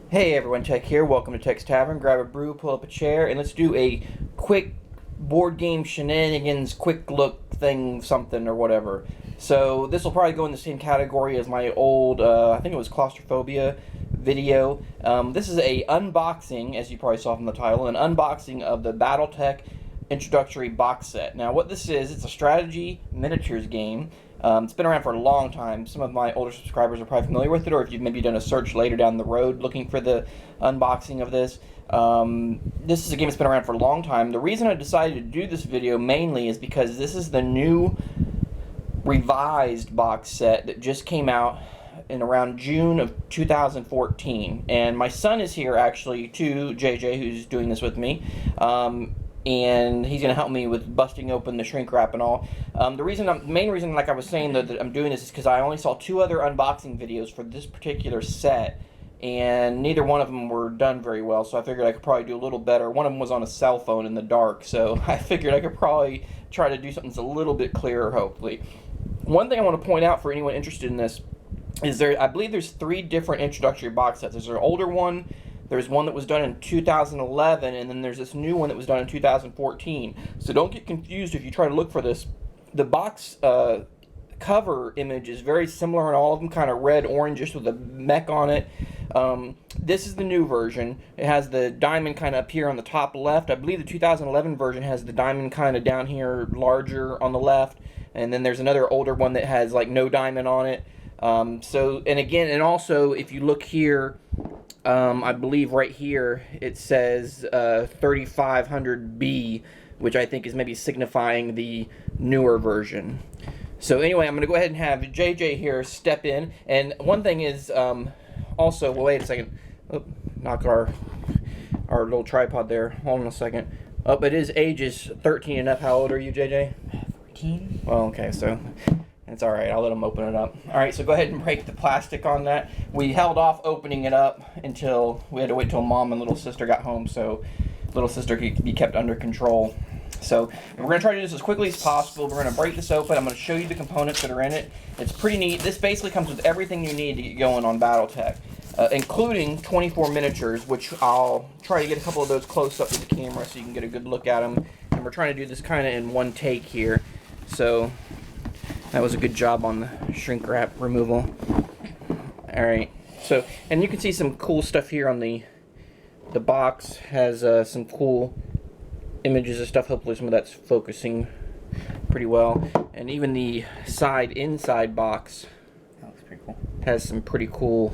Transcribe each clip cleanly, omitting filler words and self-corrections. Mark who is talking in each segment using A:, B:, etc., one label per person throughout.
A: Hey everyone, Tekk here. Welcome to Tekk's Tavern. Grab a brew, pull up a chair, and let's do a quick board game shenanigans, quick look thing, something or whatever. So this will probably go in the same category as my old, I think it was claustrophobia video. This is a unboxing, as you probably saw from the title, an unboxing of the BattleTech Introductory Box Set. Now what this is, it's a strategy miniatures game. It's been around for a long time. Some of my older subscribers are probably familiar with it, or if you've maybe done a search later down the road looking for the unboxing of this. This is a game that's been around for a long time. The reason I decided to do this video mainly is because this is the new revised box set that just came out in around June of 2014. And my son is here actually too, JJ, who's doing this with me. And he's going to help me with busting open the shrink wrap and all. The main reason, like I was saying, that I'm doing this is because I only saw 2 other unboxing videos for this particular set, and neither one of them were done very well, so I figured I could probably do a little better. One of them was on a cell phone in the dark, so I figured I could probably try to do something that's a little bit clearer, hopefully. One thing I want to point out for anyone interested in this is I believe there's 3 different introductory box sets. There's an older one, there's one that was done in 2011, and then there's this new one that was done in 2014. So don't get confused if you try to look for this. The box cover image is very similar in all of them, kind of red-orangish with a mech on it. This is the new version. It has the diamond kind of up here on the top left. I believe the 2011 version has the diamond kind of down here larger on the left. And then there's another older one that has like no diamond on it. And also if you look here, I believe right here it says 3500B, which I think is maybe signifying the newer version. So anyway, I'm going to go ahead and have JJ here step in. And one thing is, also, well, wait a second. Oh, knock our little tripod there. Hold on a second. Oh, but his age is 13 and up. How old are you, JJ?
B: 14.
A: Well, okay, so it's all right. I'll let him open it up. All right, so go ahead and break the plastic on that. We held off opening it up until we had to wait till Mom and little sister got home, so little sister could be kept under control. So we're going to try to do this as quickly as possible. We're going to break this open. I'm going to show you the components that are in it. It's pretty neat. This basically comes with everything you need to get going on BattleTech, including 24 miniatures, which I'll try to get a couple of those close up with the camera so you can get a good look at them. And we're trying to do this kind of in one take here. So that was a good job on the shrink wrap removal. All right. So, and you can see some cool stuff here on the box. Has some cool images and stuff. Hopefully some of that's focusing pretty well. And even the inside box
B: That looks pretty cool.
A: has some pretty cool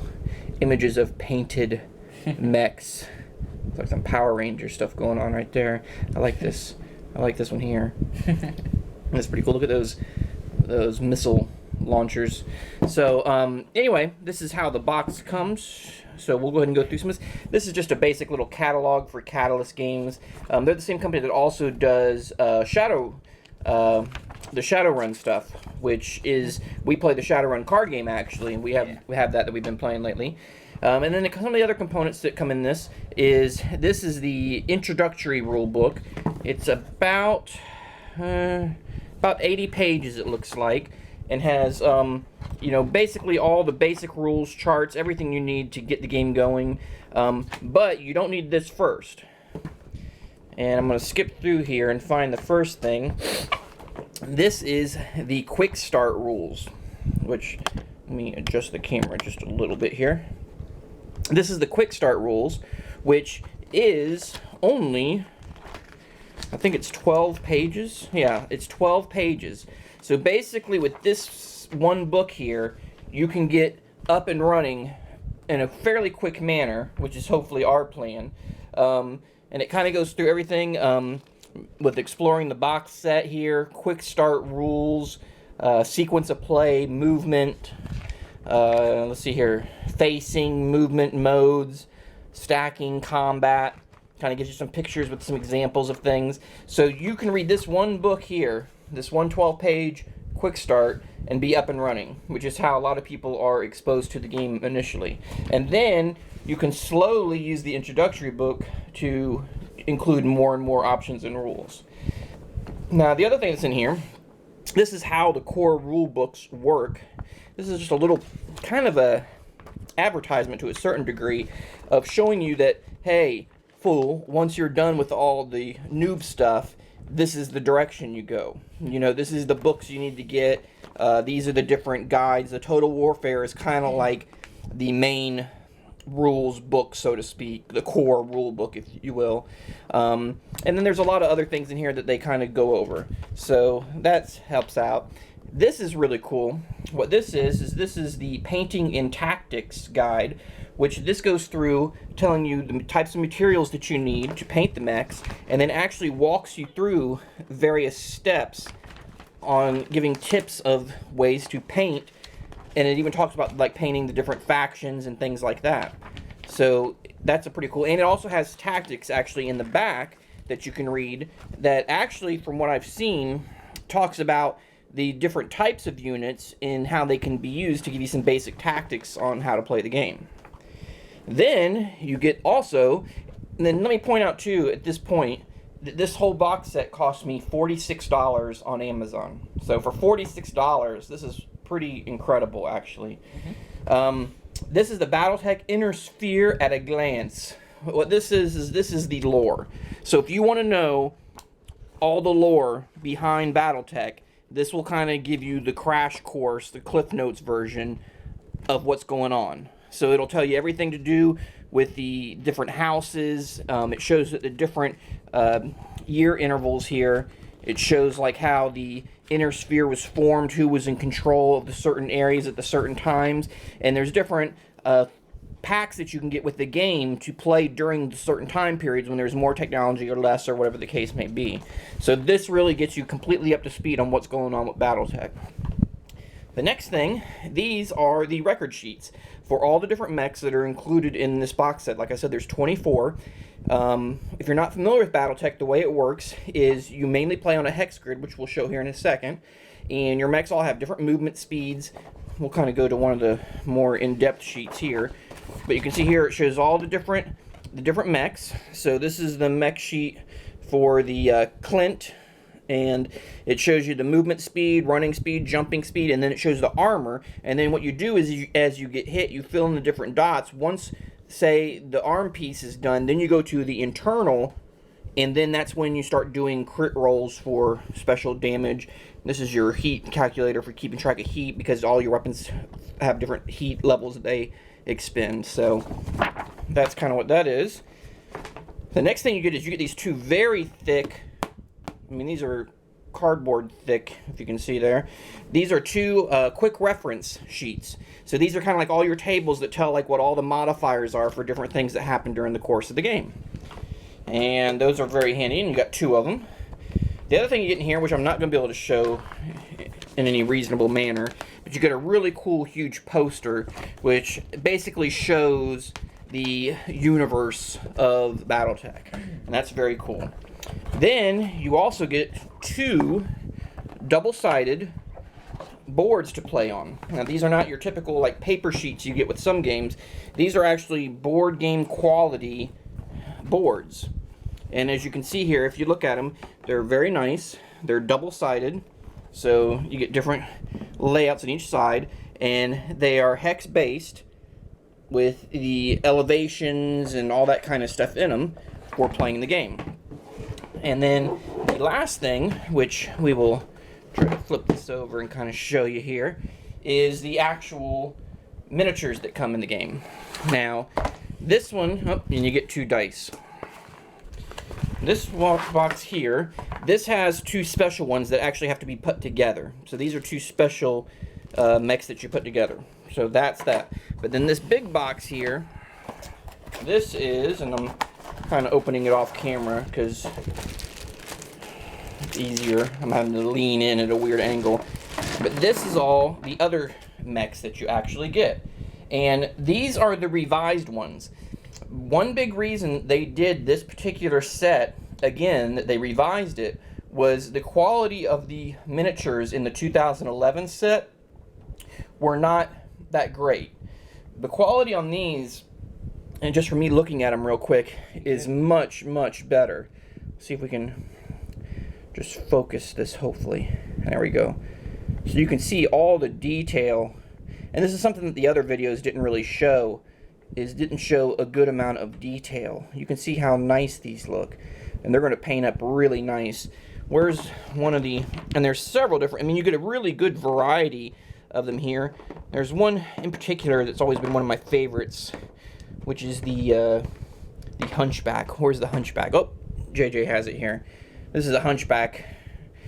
A: images of painted mechs. Looks like some Power Ranger stuff going on right there. I like this. I like this one here. That's pretty cool. Look at those missile launchers. So anyway, this is how the box comes. So we'll go ahead and go through some of this. This is just a basic little catalog for Catalyst games. They're the same company that also does the Shadowrun stuff, which is, we play the Shadowrun card game actually, and we have that we've been playing lately. And then some of the other components that come in this is the introductory rule book. It's about 80 pages it looks like, and has basically all the basic rules, charts, everything you need to get the game going. But you don't need this first. And I'm going to skip through here and find the first thing. This is the quick start rules, which, let me adjust the camera just a little bit here. This is the quick start rules, which is only, I think it's 12 pages. Yeah, it's 12 pages. So basically with this one book here, you can get up and running in a fairly quick manner, which is hopefully our plan. And it kind of goes through everything with exploring the box set here, quick start rules, sequence of play, movement, let's see here, facing, movement modes, stacking, combat. Kind of gives you some pictures with some examples of things. So you can read this one book here, this 112-page quick start, and be up and running, which is how a lot of people are exposed to the game initially. And then you can slowly use the introductory book to include more and more options and rules. Now, the other thing that's in here, this is how the core rule books work. This is just a little, kind of a advertisement to a certain degree of showing you that, hey, fool, once you're done with all the noob stuff, this is the direction you go. You know, this is the books you need to get. These are the different guides. The Total Warfare is kind of like the main rules book, so to speak, the core rule book, if you will. And then there's a lot of other things in here that they kind of go over. So that helps out. This is really cool. What this is this is the Painting and Tactics guide, which this goes through telling you the types of materials that you need to paint the mechs, and then actually walks you through various steps on giving tips of ways to paint, and it even talks about like painting the different factions and things like that. So that's a pretty cool, and it also has tactics actually in the back that you can read that actually, from what I've seen, talks about the different types of units and how they can be used to give you some basic tactics on how to play the game. Then you get also, and then let me point out too, at this point, that this whole box set cost me $46 on Amazon. So for $46, this is pretty incredible, actually. This is the BattleTech Inner Sphere at a glance. What this is this is the lore. So if you want to know all the lore behind BattleTech, this will kind of give you the crash course, the Cliff Notes version of what's going on. So it'll tell you everything to do with the different houses. It shows the different year intervals here. It shows like how the inner sphere was formed, who was in control of the certain areas at the certain times, and there's different packs that you can get with the game to play during the certain time periods when there's more technology or less, or whatever the case may be. So this really gets you completely up to speed on what's going on with BattleTech. The next thing, these are the record sheets for all the different mechs that are included in this box set. Like I said, there's 24. If you're not familiar with BattleTech, the way it works is you mainly play on a hex grid, which we'll show here in a second, and your mechs all have different movement speeds. We'll kind of go to one of the more in-depth sheets here, but you can see here it shows all the different mechs. So this is the mech sheet for the Clint, and it shows you the movement speed, running speed, jumping speed, and then it shows the armor. And then what you do is, as you get hit, you fill in the different dots. Once, say, the arm piece is done, then you go to the internal, and then that's when you start doing crit rolls for special damage. This is your heat calculator for keeping track of heat, because all your weapons have different heat levels that they expend. So that's kind of what that is. The next thing you get is you get these two very thick, I mean, these are cardboard thick, if you can see there. These are two quick reference sheets. So these are kind of like all your tables that tell like what all the modifiers are for different things that happen during the course of the game. And those are very handy, and you got two of them. The other thing you get in here, which I'm not going to be able to show in any reasonable manner, but you get a really cool huge poster which basically shows the universe of BattleTech, and that's very cool. Then you also get two double-sided boards to play on. Now these are not your typical like paper sheets you get with some games. These are actually board game quality boards. And as you can see here, if you look at them, they're very nice. They're double-sided, so you get different layouts on each side, and they are hex-based with the elevations and all that kind of stuff in them for playing the game. And then the last thing, which we will try to flip this over and kind of show you here, is the actual miniatures that come in the game. Now, this one, and you get two dice. This box here, this has two special ones that actually have to be put together. So these are two special mechs that you put together. So that's that. But then this big box here, this is, and I'm kind of opening it off camera because it's easier. I'm having to lean in at a weird angle. But this is all the other mechs that you actually get. And these are the revised ones. One big reason they did this particular set, again, that they revised it, was the quality of the miniatures in the 2011 set were not that great. The quality on these, and just for me looking at them real quick, is much, much better. See if we can just focus this, hopefully. There we go. So you can see all the detail and this is something that the other videos didn't really show, didn't show a good amount of detail. You can see how nice these look, and they're going to paint up really nice. Where's one of the, and there's several different, I mean, you get a really good variety of them here. There's one in particular that's always been one of my favorites, which is the Hunchback. Where's the Hunchback? Oh, JJ has it here. This is a Hunchback.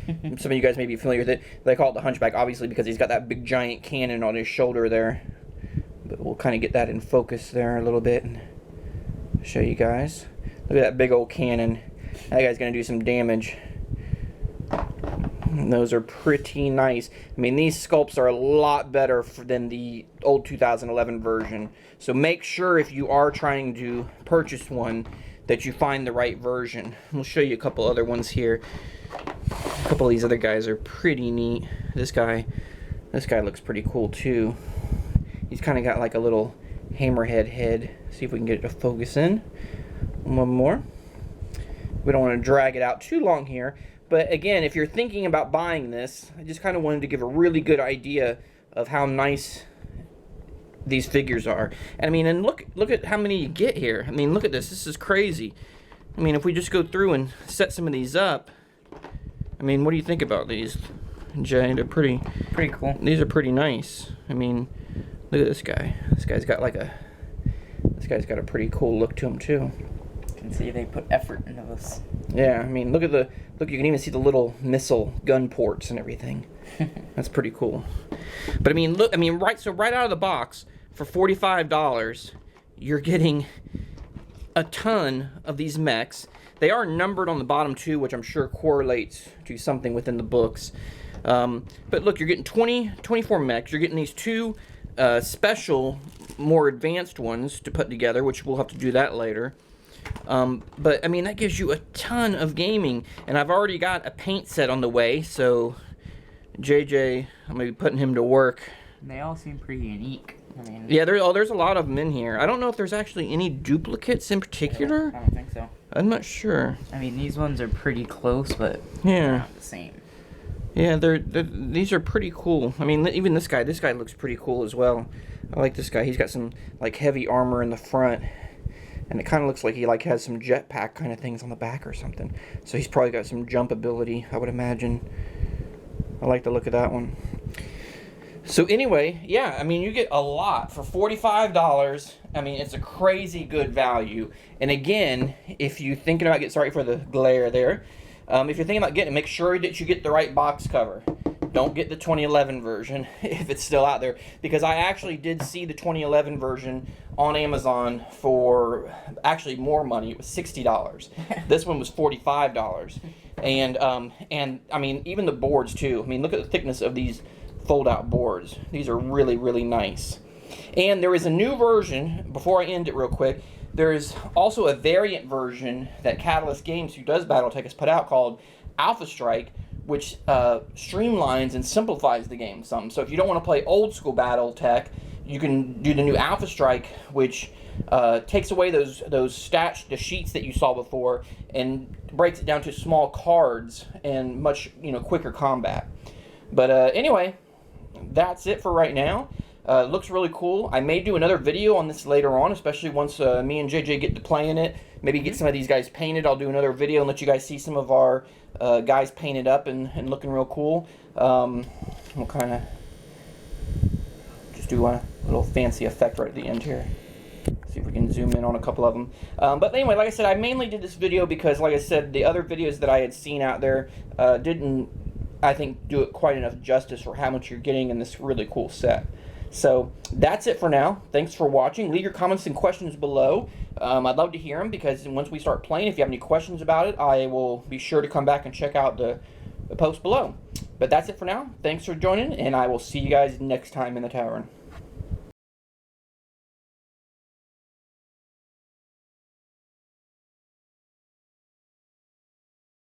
A: Some of you guys may be familiar with it. They call it the Hunchback, obviously, because he's got that big giant cannon on his shoulder there. But we'll kind of get that in focus there a little bit and show you guys. Look at that big old cannon. That guy's going to do some damage. And those are pretty nice. I mean, these sculpts are a lot better than the old 2011 version. So make sure if you are trying to purchase one that you find the right version. We'll show you a couple other ones here. A couple of these other guys are pretty neat. This guy looks pretty cool too. He's kind of got like a little hammerhead head. See if we can get it to focus in. One more. We don't want to drag it out too long here. But again, if you're thinking about buying this, I just kind of wanted to give a really good idea of how nice these figures are. And I mean, and look at how many you get here. I mean, look at this. This is crazy. I mean, if we just go through and set some of these up, I mean, what do you think about these, Jay? They're pretty
B: cool.
A: These are pretty nice. I mean, look at this guy. This guy's got a pretty cool look to him too.
B: You can see they put effort into this.
A: Yeah, I mean, look. You can even see the little missile gun ports and everything. That's pretty cool. But I mean, look. I mean, right out of the box for $45, you're getting a ton of these mechs. They are numbered on the bottom too, which I'm sure correlates to something within the books. But look, you're getting 24 mechs. You're getting these two special, more advanced ones to put together, which we'll have to do that later. But I mean, that gives you a ton of gaming, and I've already got a paint set on the way, so JJ, I'm gonna be putting him to work.
B: They all seem pretty unique. I mean,
A: yeah, there's a lot of them in here. I don't know if there's actually any duplicates in particular.
B: I don't think so.
A: I'm not sure.
B: I mean, these ones are pretty close, but
A: yeah,
B: not the same.
A: Yeah, these are pretty cool. I mean, even this guy looks pretty cool as well. I like this guy. He's got some like heavy armor in the front, and it kind of looks like he like has some jetpack kind of things on the back or something. So he's probably got some jump ability, I would imagine. I like the look of that one. So anyway, yeah, I mean, you get a lot for $45. I mean, it's a crazy good value. And again, if you're thinking about getting, sorry for the glare there, if you're thinking about getting it, make sure that you get the right box cover. Don't get the 2011 version if it's still out there, because I actually did see the 2011 version on Amazon for actually more money. It was $60. This one was $45. And I mean, even the boards too. I mean, look at the thickness of these fold-out boards. These are really, really nice. And there is a new version, before I end it real quick, there is also a variant version that Catalyst Games, who does BattleTech, has put out called Alpha Strike, which streamlines and simplifies the game some. So if you don't want to play old school BattleTech, you can do the new Alpha Strike, which takes away those sheets that you saw before and breaks it down to small cards and much quicker combat. But anyway, that's it for right now. Looks really cool. I may do another video on this later on, especially once me and JJ get to playing it. Maybe get some of these guys painted. I'll do another video and let you guys see some of our guys painted up and looking real cool. We'll kind of just do a little fancy effect right at the end here. See if we can zoom in on a couple of them. But anyway, like I said, I mainly did this video because, like I said, the other videos that I had seen out there didn't, I think, do it quite enough justice for how much you're getting in this really cool set. So that's it for now. Thanks for watching. Leave your comments and questions below. I'd love to hear them, because once we start playing, if you have any questions about it, I will be sure to come back and check out the post below. But that's it for now. Thanks for joining, and I will see you guys next time in the tavern.